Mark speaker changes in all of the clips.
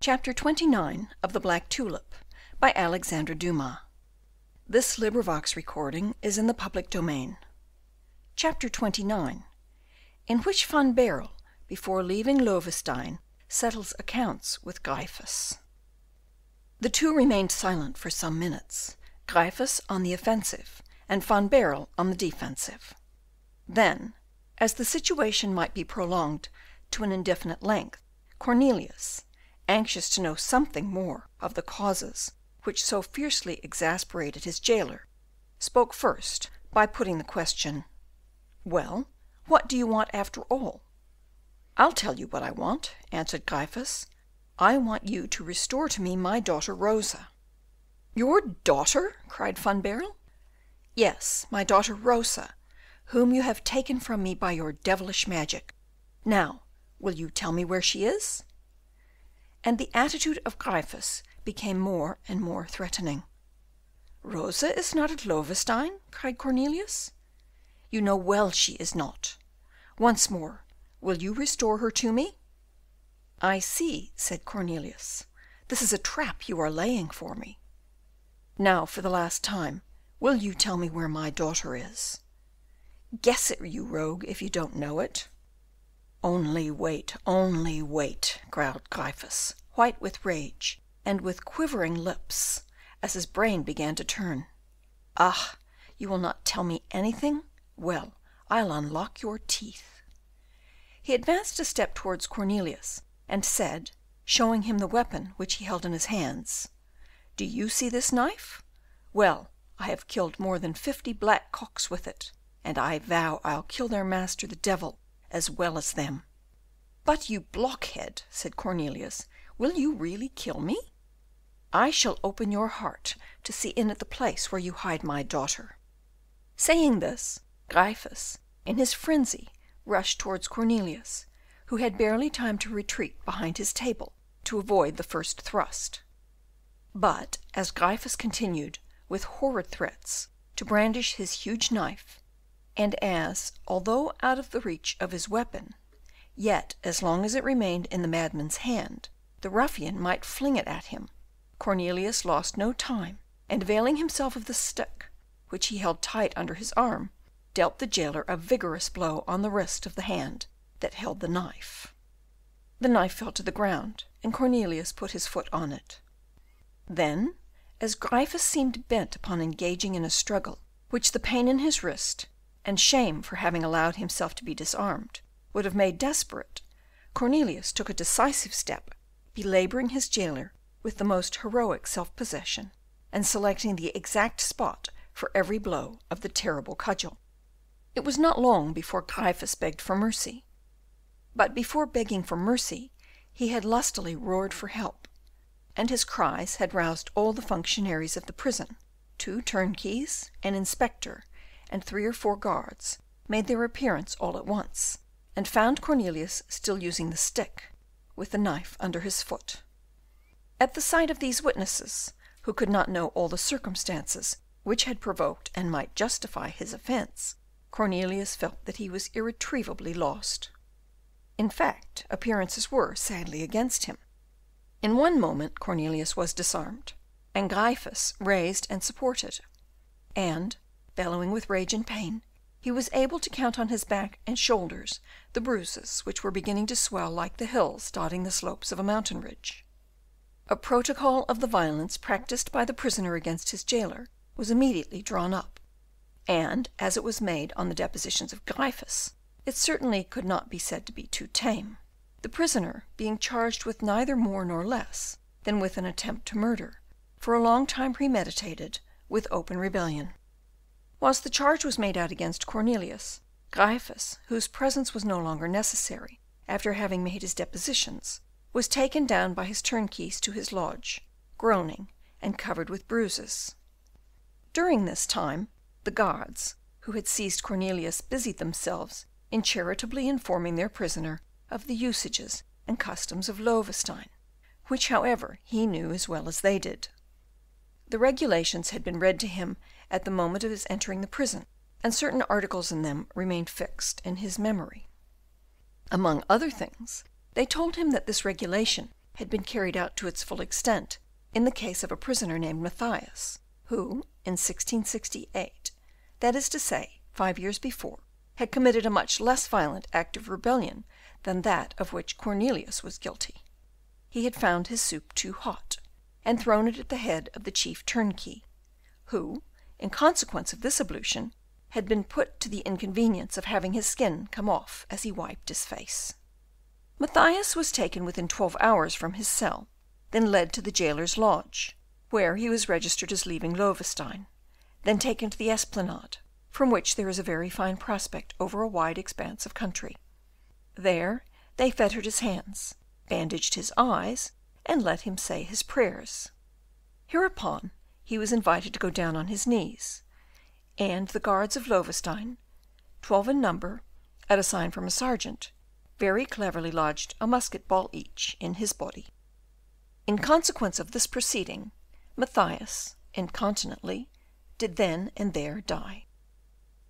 Speaker 1: Chapter 29 of The Black Tulip by Alexandre Dumas. This recording is in the public domain. Chapter 29, in which Van Baerle, before leaving Loevestein, settles accounts with Gryphus. The two remained silent for some minutes, Gryphus on the offensive, and Van Baerle on the defensive. Then, as the situation might be prolonged to an indefinite length, Cornelius, anxious to know something more of the causes which so fiercely exasperated his jailer, spoke first by putting the question, "Well, what do you want after all?" "I'll tell you what I want," answered Gryphus. "I want you to restore to me my daughter Rosa." "Your daughter?" cried Van Baerle. "Yes, my daughter Rosa, whom you have taken from me by your devilish magic. Now, will you tell me where she is?" And the attitude of Gryphus became more and more threatening. "Rosa is not at Loevestein," cried Cornelius. "You know well she is not. Once more, will you restore her to me?" "I see," said Cornelius. "This is a trap you are laying for me. Now, for the last time, will you tell me where my daughter is?" "Guess it, you rogue, if you don't know it." "Only wait, growled Gryphus, white with rage, and with quivering lips, as his brain began to turn. "Ah, you will not tell me anything? Well, I'll unlock your teeth." He advanced a step towards Cornelius, and said, showing him the weapon which he held in his hands, "Do you see this knife? Well, I have killed more than 50 black cocks with it, and I vow I'll kill their master the devil as well as them." "But, you blockhead," said Cornelius, "will you really kill me?" "I shall open your heart to see in it the place where you hide my daughter." Saying this, Gryphus, in his frenzy, rushed towards Cornelius, who had barely time to retreat behind his table to avoid the first thrust. But as Gryphus continued, with horrid threats, to brandish his huge knife, and as, although out of the reach of his weapon, yet as long as it remained in the madman's hand, the ruffian might fling it at him, Cornelius lost no time, and availing himself of the stick, which he held tight under his arm, dealt the jailer a vigorous blow on the wrist of the hand that held the knife. The knife fell to the ground, and Cornelius put his foot on it. Then, as Gryphus seemed bent upon engaging in a struggle which the pain in his wrist, and shame for having allowed himself to be disarmed, would have made desperate, Cornelius took a decisive step, belabouring his jailer with the most heroic self-possession, and selecting the exact spot for every blow of the terrible cudgel. It was not long before Gryphus begged for mercy, but before begging for mercy he had lustily roared for help, and his cries had roused all the functionaries of the prison. 2 turnkeys, an inspector, and 3 or 4 guards made their appearance all at once, and found Cornelius still using the stick, with the knife under his foot. At the sight of these witnesses, who could not know all the circumstances which had provoked and might justify his offence, Cornelius felt that he was irretrievably lost. In fact, appearances were sadly against him. In one moment Cornelius was disarmed, and Gryphus raised and supported, and, bellowing with rage and pain, he was able to count on his back and shoulders the bruises which were beginning to swell like the hills dotting the slopes of a mountain ridge. A protocol of the violence practised by the prisoner against his jailer was immediately drawn up, and as it was made on the depositions of Gryphus, it certainly could not be said to be too tame, the prisoner being charged with neither more nor less than with an attempt to murder, for a long time premeditated, with open rebellion. Whilst the charge was made out against Cornelius, Gryphus, whose presence was no longer necessary after having made his depositions, was taken down by his turnkeys to his lodge, groaning and covered with bruises. During this time, the guards who had seized Cornelius busied themselves in charitably informing their prisoner of the usages and customs of Loevestein, which, however, he knew as well as they did. The regulations had been read to him at the moment of his entering the prison, and certain articles in them remained fixed in his memory. Among other things, they told him that this regulation had been carried out to its full extent in the case of a prisoner named Matthias, who, in 1668, that is to say, 5 years before, had committed a much less violent act of rebellion than that of which Cornelius was guilty. He had found his soup too hot, and thrown it at the head of the chief turnkey, who, in consequence of this ablution, had been put to the inconvenience of having his skin come off as he wiped his face. Matthias was taken within 12 hours from his cell, then led to the jailer's lodge, where he was registered as leaving Loevestein, then taken to the esplanade, from which there is a very fine prospect over a wide expanse of country. There they fettered his hands, bandaged his eyes, and let him say his prayers. Hereupon he was invited to go down on his knees, and the guards of Loevestein, 12 in number, at a sign from a sergeant, very cleverly lodged a musket ball each in his body. In consequence of this proceeding, Matthias, incontinently, did then and there die.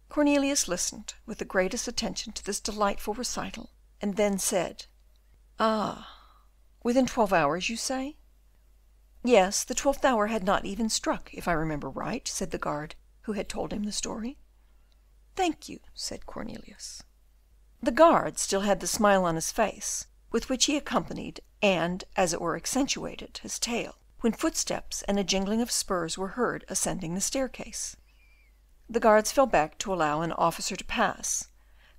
Speaker 1: Cornelius listened with the greatest attention to this delightful recital, and then said, "Ah, within 12 hours, you say?" "Yes, the 12th hour had not even struck, if I remember right," said the guard who had told him the story. "Thank you," said Cornelius. The guard still had the smile on his face with which he accompanied and, as it were, accentuated his tale, when footsteps and a jingling of spurs were heard ascending the staircase. The guards fell back to allow an officer to pass,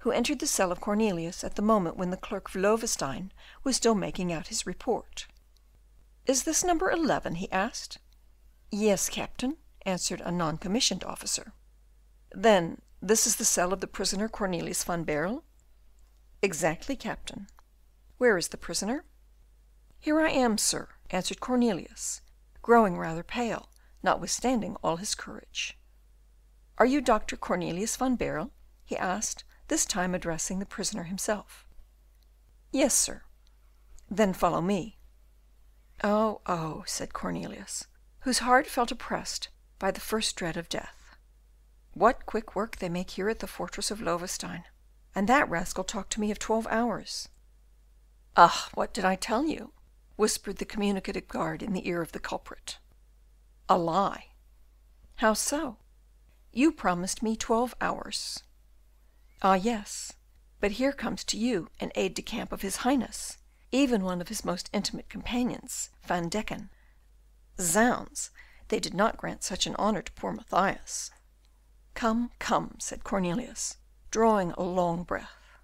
Speaker 1: who entered the cell of Cornelius at the moment when the clerk of Loevestein was still making out his report. "Is this number 11?" he asked. "Yes, captain," answered a non-commissioned officer. "Then this is the cell of the prisoner Cornelius van Baerle?" "Exactly, captain." "Where is the prisoner?" "Here I am, sir," answered Cornelius, growing rather pale, notwithstanding all his courage. "Are you Dr. Cornelius van Baerle?" he asked, this time addressing the prisoner himself. "Yes, sir." "Then follow me." "Oh, oh," said Cornelius, whose heart felt oppressed by the first dread of death. "What quick work they make here at the fortress of Loevestein! And that rascal talked to me of 12 hours. "Ah, what did I tell you?" whispered the communicative guard in the ear of the culprit. "A lie." "How so?" "You promised me 12 hours." "Ah, yes, but here comes to you an aide-de-camp of his Highness, even one of his most intimate companions, Van Decken. Zounds, they did not grant such an honour to poor Matthias." "Come, come," said Cornelius, drawing a long breath.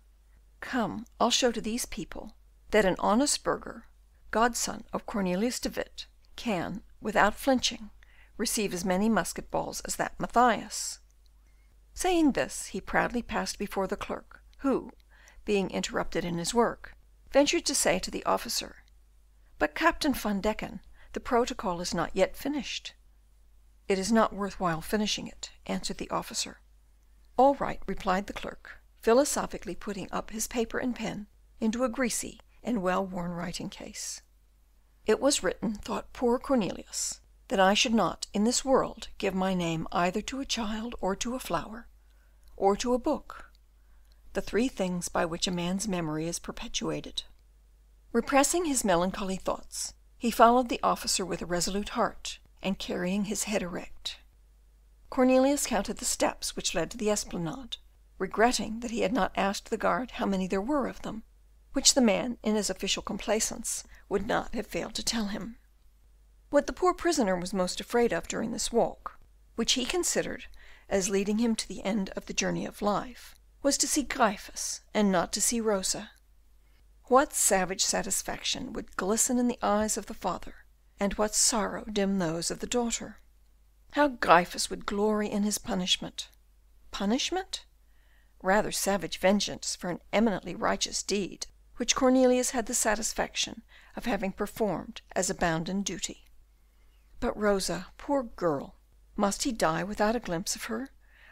Speaker 1: "Come, I'll show to these people that an honest burgher, godson of Cornelius de Witt, can, without flinching, receive as many musket balls as that Matthias." Saying this, he proudly passed before the clerk, who, being interrupted in his work, ventured to say to the officer, "But, Captain Van Decken, the protocol is not yet finished." "It is not worth while finishing it," answered the officer. "All right," replied the clerk, philosophically putting up his paper and pen into a greasy and well-worn writing case. "It was written," thought poor Cornelius, "that I should not in this world give my name either to a child or to a flower, or to a book, the 3 things by which a man's memory is perpetuated." Repressing his melancholy thoughts, he followed the officer with a resolute heart, and carrying his head erect. Cornelius counted the steps which led to the esplanade, regretting that he had not asked the guard how many there were of them, which the man in his official complaisance would not have failed to tell him. What the poor prisoner was most afraid of during this walk, which he considered as leading him to the end of the journey of life, was to see Gryphus and not to see Rosa. What savage satisfaction would glisten in the eyes of the father, and what sorrow dim those of the daughter! How Gryphus would glory in his punishment! Punishment? Rather savage vengeance for an eminently righteous deed, which Cornelius had the satisfaction of having performed as a bounden duty. But Rosa, poor girl, must he die without a glimpse of her,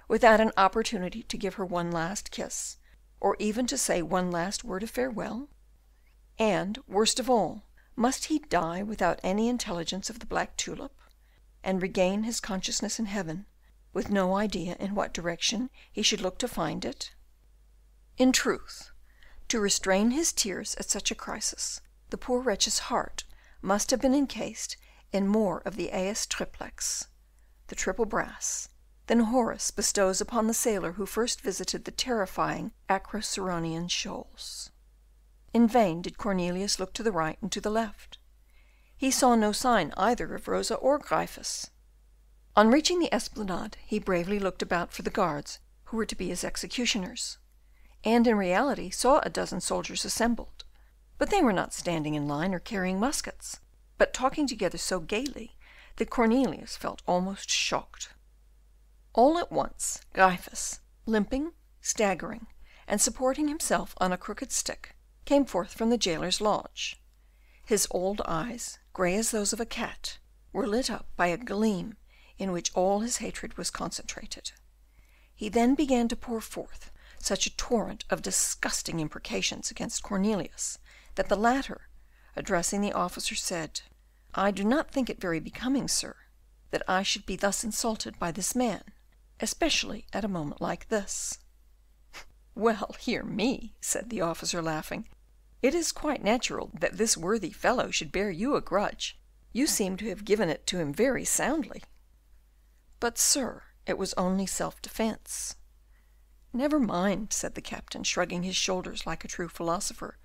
Speaker 1: without an opportunity to give her one last kiss, or even to say one last word of farewell? And, worst of all, must he die without any intelligence of the black tulip, and regain his consciousness in heaven, with no idea in what direction he should look to find it? In truth, to restrain his tears at such a crisis, the poor wretch's heart must have been encased in more of the aes triplex, the triple brass, than Horace bestows upon the sailor who first visited the terrifying Acroceraunian shoals. In vain did Cornelius look to the right and to the left. He saw no sign either of Rosa or Gryphus. On reaching the esplanade, he bravely looked about for the guards who were to be his executioners, and in reality saw a dozen soldiers assembled, but they were not standing in line or carrying muskets, but talking together so gaily that Cornelius felt almost shocked. All at once Gryphus, limping, staggering, and supporting himself on a crooked stick, came forth from the jailer's lodge. His old eyes, grey as those of a cat, were lit up by a gleam in which all his hatred was concentrated. He then began to pour forth such a torrent of disgusting imprecations against Cornelius, that the latter, addressing the officer, said, "I do not think it very becoming, sir, that I should be thus insulted by this man, especially at a moment like this." "Well, hear me," said the officer, laughing. "It is quite natural that this worthy fellow should bear you a grudge. You seem to have given it to him very soundly." "But, sir, it was only self-defence." "Never mind," said the captain, shrugging his shoulders like a true philosopher.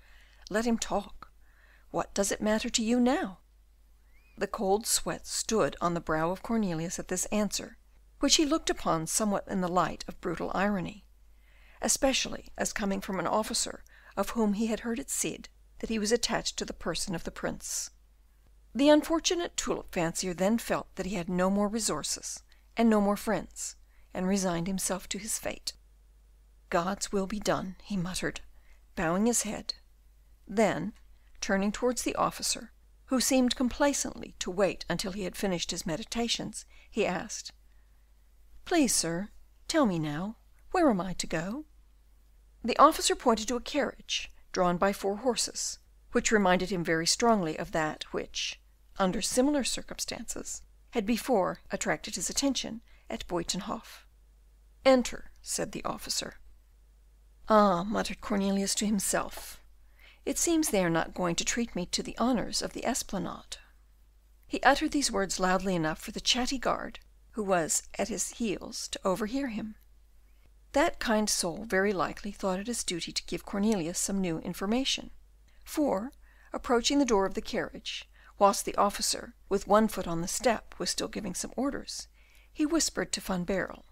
Speaker 1: "Let him talk. What does it matter to you now?" The cold sweat stood on the brow of Cornelius at this answer, which he looked upon somewhat in the light of brutal irony, especially as coming from an officer of whom he had heard it said that he was attached to the person of the prince. The unfortunate tulip fancier then felt that he had no more resources and no more friends, and resigned himself to his fate. "God's will be done," he muttered, bowing his head. Then, turning towards the officer, who seemed complacently to wait until he had finished his meditations, he asked, "Please, sir, tell me now, where am I to go?" The officer pointed to a carriage drawn by 4 horses, which reminded him very strongly of that which, under similar circumstances, had before attracted his attention at Buitenhof. "Enter," said the officer. "Ah," muttered Cornelius to himself, "it seems they are not going to treat me to the honours of the esplanade." He uttered these words loudly enough for the chatty guard, who was at his heels, to overhear him. That kind soul very likely thought it his duty to give Cornelius some new information, for, approaching the door of the carriage, whilst the officer, with one foot on the step, was still giving some orders, he whispered to Van Baerle,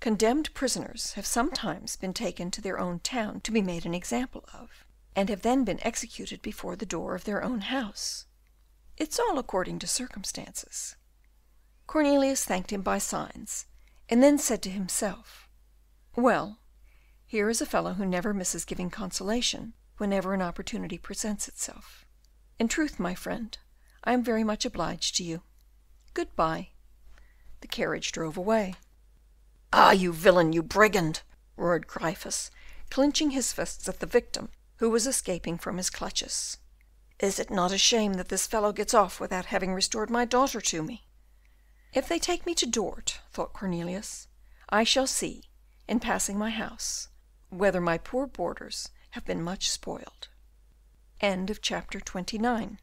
Speaker 1: "Condemned prisoners have sometimes been taken to their own town to be made an example of, and have then been executed before the door of their own house. It's all according to circumstances." Cornelius thanked him by signs, and then said to himself, "Well, here is a fellow who never misses giving consolation whenever an opportunity presents itself. In truth, my friend, I am very much obliged to you. Good-bye." The carriage drove away. "Ah, you villain, you brigand!" roared Gryphus, clenching his fists at the victim who was escaping from his clutches. "Is it not a shame that this fellow gets off without having restored my daughter to me?" "If they take me to Dort," thought Cornelius, "I shall see, in passing my house, whether my poor boarders have been much spoiled." Chapter 29.